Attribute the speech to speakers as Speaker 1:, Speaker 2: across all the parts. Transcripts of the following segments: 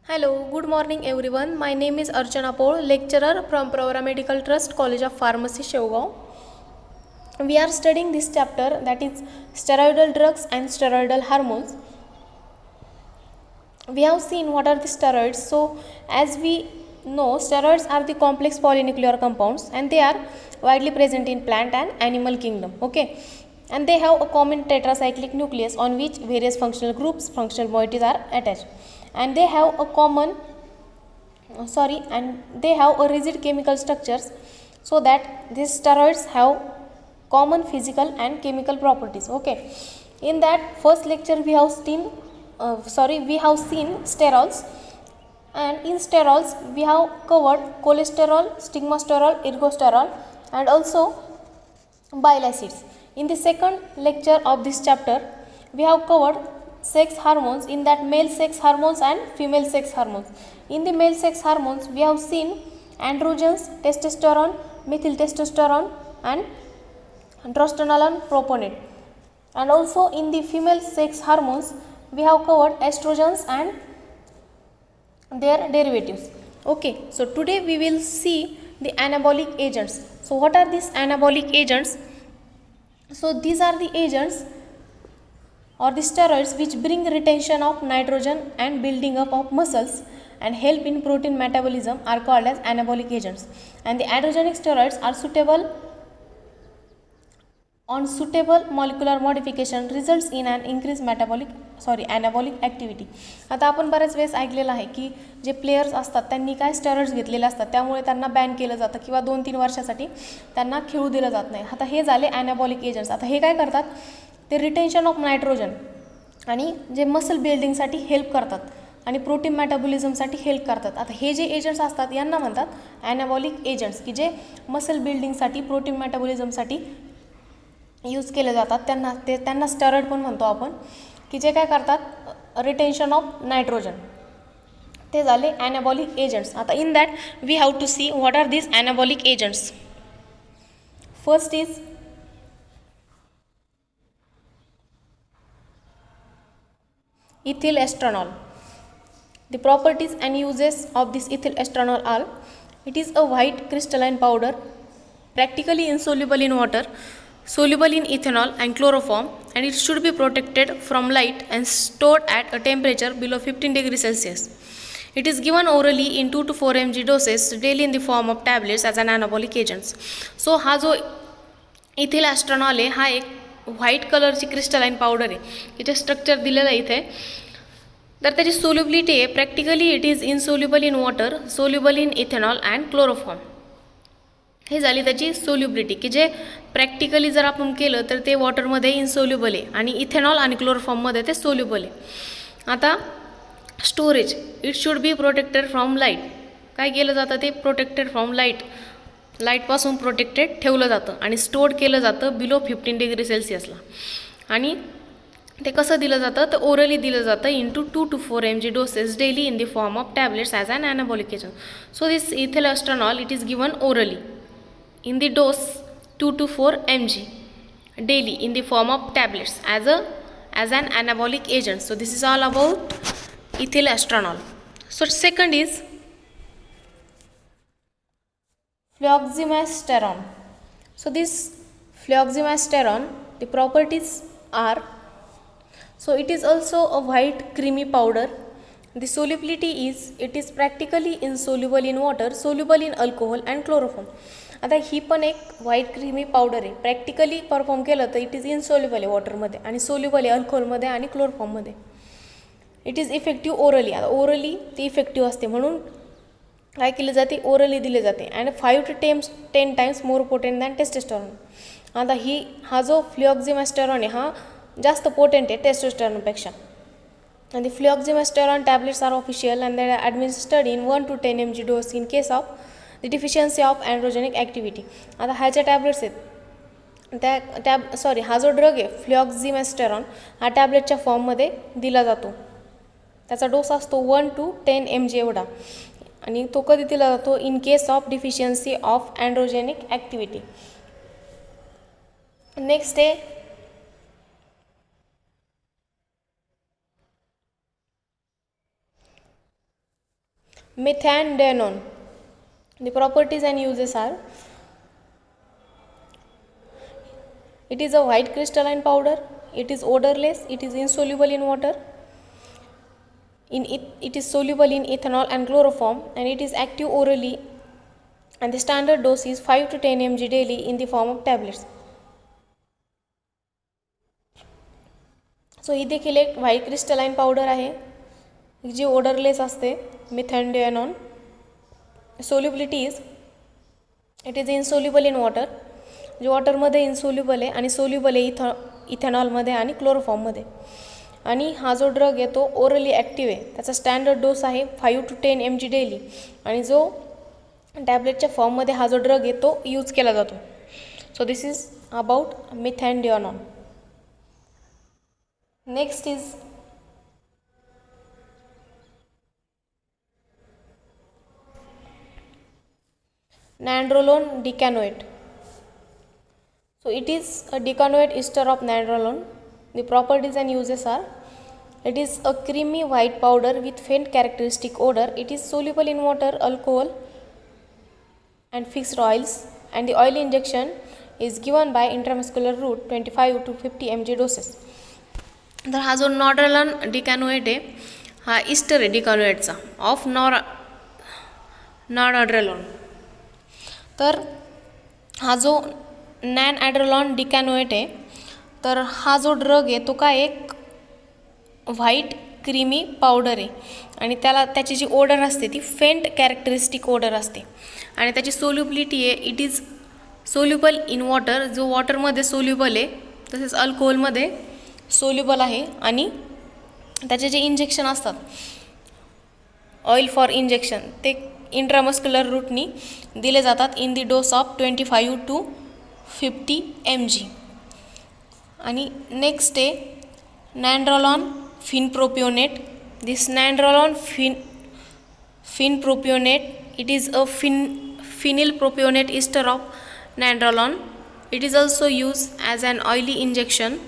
Speaker 1: Hello, good morning everyone. My name is Archana Paul, lecturer from Pravara Medical Trust, College of Pharmacy, Shevgaon. We are studying this chapter, that is steroidal drugs and steroidal hormones. We have seen what are the steroids. So, as we know, steroids are the complex polynuclear compounds and they are widely present in plant and animal kingdom. Okay, and they have a common tetracyclic nucleus on which various functional groups, functional moieties are attached, and they have a common and they have a rigid chemical structures, so that these steroids have common physical and chemical properties. Okay, in that first lecture we have seen sterols, and in sterols we have covered cholesterol, stigmasterol, ergosterol, and also bile acids. In the second lecture of this chapter we have covered sex hormones, in that male sex hormones and female sex hormones. In the male sex hormones we have seen androgens, testosterone, methyl testosterone, and androstenolone proponate. And also in the female sex hormones we have covered estrogens and their derivatives. Okay, so today we will see the anabolic agents. So what are these anabolic agents? So these are the agents or the steroids which bring retention of nitrogen and building up of muscles and help in protein metabolism are called as anabolic agents. And the androgenic steroids are suitable molecular modification results in an increased anabolic activity. आता आपण बऱ्याच वेळेस ऐकलेलं आहे की जे players असतात त्यांनी काय स्टेरॉइड्स घेतलेले असतात, त्यामुळे त्यांना बॅन केलं जातं किंवा 2-3 वर्षासाठी त्यांना खेळू दिलं जात नाही. आता हे झाले ॲनाबॉलिक एजंट्स. आता हे काय करतात, ते रिटेन्शन ऑफ नायट्रोजन आणि जे मसल बिल्डिंगसाठी हेल्प करतात आणि प्रोटीन मेटाबॉलिझमसाठी हेल्प करतात. आता हे जे एजंट्स असतात यांना म्हणतात ॲनाबॉलिक एजंट्स, की जे मसल बिल्डिंगसाठी, प्रोटीन मेटाबॉलिझमसाठी यूज केले जातात. त्यांना स्टेरॉइड पण म्हणतो आपण, की जे काय करतात रिटेन्शन ऑफ नायट्रोजन. ते झाले ॲनाबॉलिक एजंट्स. आता in that we have to see what are this anabolic agents. First is ethyl estranol. The properties and uses of this ethyl estranol are: it is a white crystalline powder, practically insoluble in water, soluble in ethanol and chloroform, and it should be protected from light and stored at a temperature below 15 degrees Celsius. It is given orally in 2 to 4 mg doses daily in the form of tablets as an anabolic agent. So हा जो ethyl एस्ट्रॉनॉल आहे हा एक white कलरची crystalline powder आहे. इथे structure दिलेलं आहे इथे. तर त्याची सोल्युबिलिटी आहे practically it is insoluble in water, soluble in ethanol and chloroform. हे झाली त्याची सोल्युबिलिटी, की जे प्रॅक्टिकली जर आपण केलं तर ते वॉटरमध्ये इनसोल्युबल आहे आणि इथेनॉल आणि क्लोरोफॉर्ममध्ये ते सोल्युबल आहे. आता storage, it should be protected from light. काय केलं जातं, ते प्रोटेक्टेड फ्रॉम लाईटपासून प्रोटेक्टेड ठेवलं जातं आणि स्टोअर केलं जातं बिलो 15 डिग्री सेल्सिअसला. आणि ते कसं दिलं जातं, तर ओरली दिलं जातं into 2 to 4 mg doses daily in the form of tablets as an anabolic agent. So this ethyl estranol it is given orally in the dose 2 to 4 mg daily in the form of tablets as an anabolic agent. So this is all about ethyl estranol. So second is fluoxymasterone. So this fluoxymasterone, the properties are, so it is also a white creamy powder. The solubility is, it is practically insoluble in water, soluble in alcohol and chloroform. आता ही पण एक white creamy powder आहे. Practically perform केलं तर it is insoluble आहे वॉटरमध्ये आणि soluble आहे अल्कोहोलमध्ये आणि क्लोरोफॉर्ममध्ये. It is effective orally. आता ओरली ती इफेक्टिव्ह असते म्हणून काय केले जाते, ओरली दिले जाते. And 5 to 10 times more potent than testosterone. आता हा जो फ्लुओक्झिमास्टेरॉन आहे हा जास्त पोटेंट आहे टेस्टोस्टेरॉनपेक्षा. आणि fluoxymesterone tablets are official and they are administered in 1 to 10 mg dose in case of the deficiency of androgenic activity. आता ह्याच्या टॅबलेट्स आहेत हा जो ड्रग आहे फ्लुओक्झिमास्टेरॉन हा टॅबलेटच्या फॉर्ममध्ये दिला जातो. त्याचा डोस असतो 1 to 10 mg एवढा. आणि तो कधी दिला जातो, in case of deficiency of androgenic activity. Next आहे Methandienone. The properties and uses are: it is a white crystalline powder, it is odorless, it is insoluble in water, it is soluble in ethanol and chloroform, and it is active orally, and the standard dose is 5 to 10 mg daily in the form of tablets. So ही देखील एक white crystalline powder आहे जी odourless असते. Methandienone. Solubility is it is insoluble in water, जे वॉटरमध्ये insoluble आहे आणि सोल्युबल आहे इथेनॉलमध्ये आणि क्लोरोफॉर्ममध्ये. आणि हा जो ड्रग आहे तो ओरली ॲक्टिव्ह आहे. त्याचा स्टँडर्ड डोस आहे 5 to 10 mg डेली, आणि जो टॅबलेटच्या फॉर्ममध्ये हा जो ड्रग आहे तो यूज केला जातो. So this is about methandienone. Next is nandrolone decanoate. So it is a decanoate ester of nandrolone. The properties and uses are: it is a creamy white powder with faint characteristic odor. It is soluble in water, alcohol and fixed oils, and the oil injection is given by intramuscular route 25 to 50 mg doses. तर हा जो नॉड्रॉलन डिकॅनोएट आहे हा Easter आहे डिकॅनोएटचा of नॉरॲड्रेलॉन. तर हा जो नॅनॲड्रेलॉन डिकॅनोएट आहे तर हा जो ड्रग आहे तो काय एक व्हाईट क्रीमी पावडर आहे, आणि त्याची जी ओडर असते ती फेंट कॅरेक्टरिस्टिक ओडर असते, आणि त्याची सोल्युबिलिटी आहे it is soluble in water, जो वॉटरमध्ये सोल्युबल आहे तसेच अल्कोहोलमध्ये सोल्युबल आहे. आणि त्याचे जे इंजेक्शन असतात ऑइल फॉर इंजेक्शन ते इंट्रामस्क्युलर रूटनी दिले जातात in the dose of 25 to 50 mg. आणि नेक्स्ट आहे nandrolone phenpropionate. This nandrolone phenpropionate it is a phenyl propionate ester of nandrolone. It is also used as an oily injection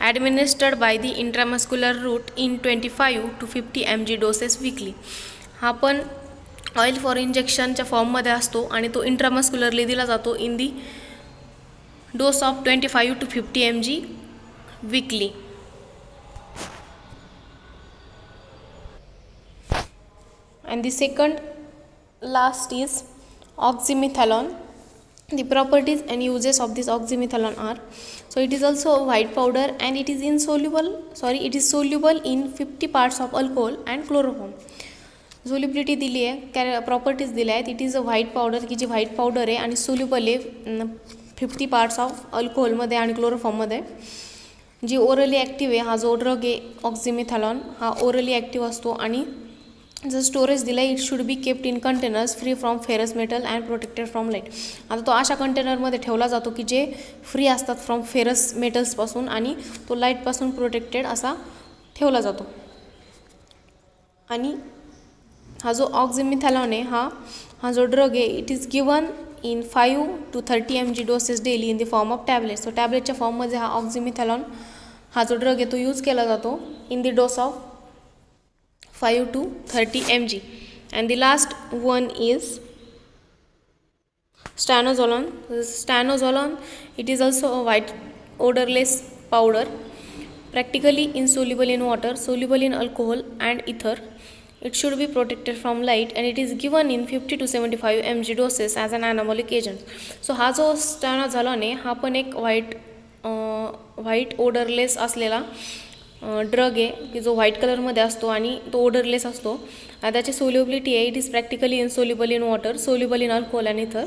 Speaker 1: administered by the intramuscular route in 25 to 50 mg doses weekly. हा पण oil for इंजेक्शनच्या फॉर्ममध्ये असतो आणि तो इंट्रामस्क्युलरली दिला जातो in the dose of 25 to 50 mg weekly. And the second last is oxymetholone. The properties and uses of this oxymetholone are: so it is also a white powder and it is soluble in 50 parts of alcohol and chloroform. Solubility दिली आहे, properties दिल्या आहेत. It is a white powder की जी white powder आहे आणि soluble आहे 50 parts of अल्कोहोलमध्ये आणि क्लोरोफॉर्ममध्ये. जी orally active आहे हा जो ड्रग आहे ऑक्झिमेथॅलॉन हा ओरली ॲक्टिव्ह असतो, आणि जर स्टोरेज दिला it should be kept in containers free from ferrous metal and protected from light. आता तो अशा कंटेनरमध्ये ठेवला जातो की जे फ्री असतात फ्रॉम फेरस मेटल्सपासून, आणि तो लाईटपासून प्रोटेक्टेड असा ठेवला जातो. आणि हा जो ऑक्झिमेथॅलॉन आहे हा जो ड्रग आहे it is given in 5 to 30 mg doses daily in the form of tablets. तो टॅबलेटच्या फॉर्ममध्ये हा ऑक्झिमेथॅलॉन हा जो ड्रग आहे तो यूज केला जातो in the dose of 5 to 30 mg. And the last one is stanozolone. Stanozolone, it is also a white odorless powder, practically insoluble in water, soluble in alcohol and ether. It should be protected from light and it is given in 50 to 75 mg doses as an anabolic agent. So हा जो stanozolone आहे हा पण एक white odourless असलेला drug आहे की जो व्हाईट कलरमध्ये असतो आणि तो ओडरलेस असतो. त्याची सोल्युबिलिटी आहे it is practically insoluble in water, soluble in alcohol आणि इथर,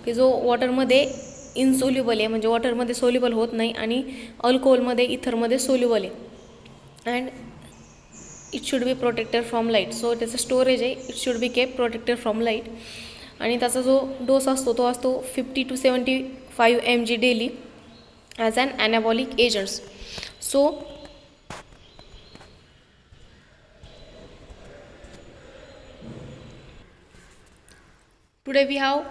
Speaker 1: की जो वॉटरमध्ये इनसोल्युबल आहे म्हणजे वॉटरमध्ये सोल्युबल होत नाही आणि अल्कोहोलमध्ये इथरमध्ये सोल्युबल आहे. And it should be protected from light. So त्याचं स्टोरेज आहे it should be kept protected from light, आणि त्याचा जो डोस असतो तो असतो 50 to 75 mg daily as an anabolic agents. So today we have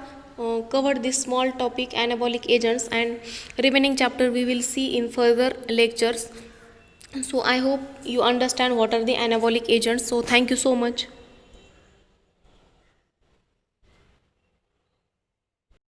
Speaker 1: covered this small topic anabolic agents, and remaining chapter we will see in further lectures. So I hope you understand what are the anabolic agents. So thank you so much.